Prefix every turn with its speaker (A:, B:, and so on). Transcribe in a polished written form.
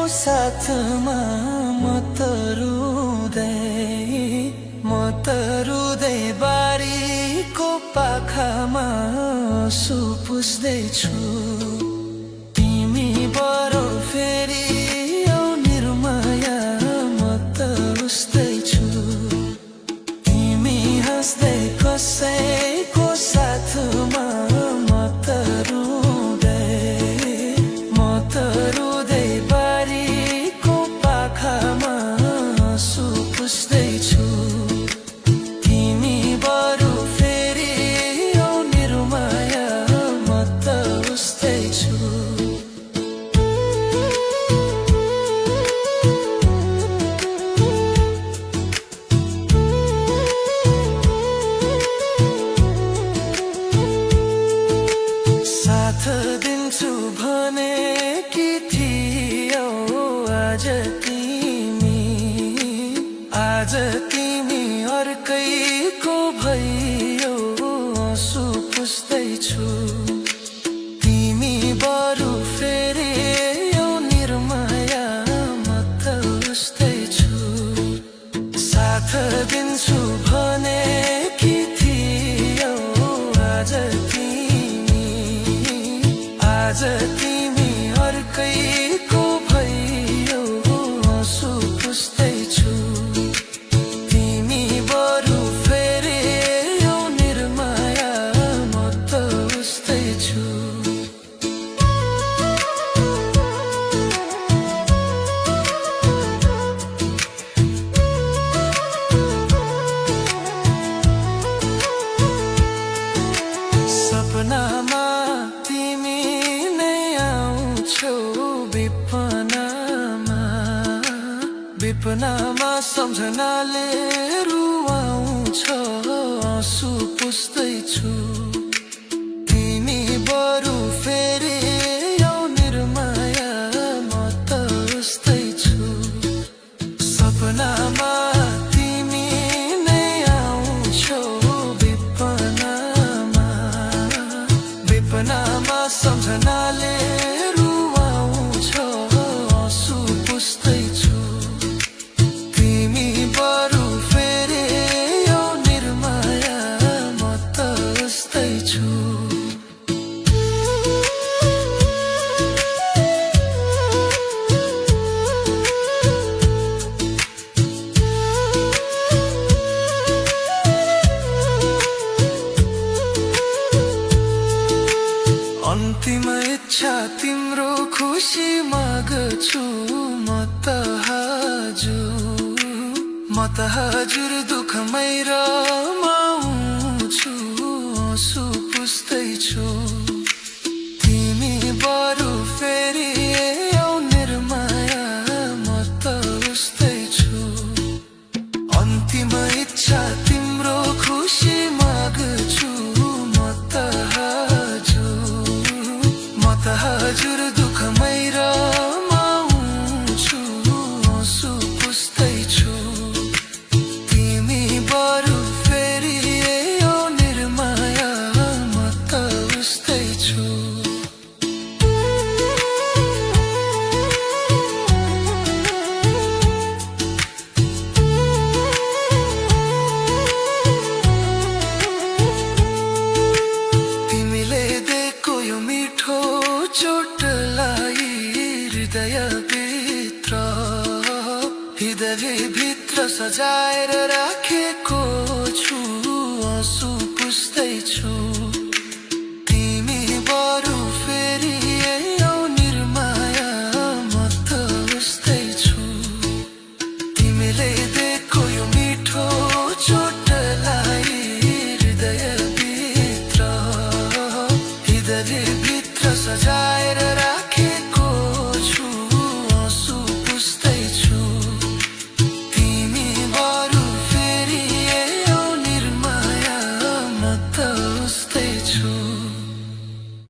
A: साथमा म त रुँदै बारीको पाखामा आँसु पुस्दैछु। तिमी बरौ फेरि आऊ निर्माया, म त उस्तैछु। तिमी हाँस्दै कसैको साथमा म त रुँदै बारीको पाखामा आँसु पुस्दैछु। तिमी बरु फेरि आऊ निर्माया, म त उस्तैछु। साथ दिन्छु भनेकी थियौ आज तिमी अर्कैको भइयौ, आँसु पुस्दैछु। तिमी बरु फेरि आऊ निर्माया, म त उस्तैछु। साथ दिन्छु भनेकी थियौ आज तिमी अर्कैको भइयौ, आँसु पुस्दैछु। तिमी बरु फेरि आऊ निर्माया, म त उस्तैछु। सपनामा तिमी नै आउँछौ, विपनामा सम्झनाले रुवाउँछ, आँसु पुस्दैछु। तिमी बरु फेरि आऊ निर्माया, म त उस्तैछु। सपनामा तिमी नै आउँछौ, विपनामा सम्झनाले रुवाउँछ, आँसु पुस्दैछु। तिमी बरु फेरि आऊ निर्माया, म त उस्तैछु। अन्तिम इच्छा तिम्रो खुसी माग्छु, म त हजुर दुःखमै रमाउँछु, आँसु पुस्दैछु। तिमी बरु फेरि आऊ निर्माया, म त उस्तैछु। अन्तिम इच्छा तिम्रो खुसी माग्छु, म त हजुर दुःखमै रमाउँछु, आँसु पुस्दैछु। तिमी बरु फेरि आऊ निर्माया, म त उस्तैछु। तिमीले दिएको यो मिठो चोटलाई हृदयभित्र सजाएर राखेको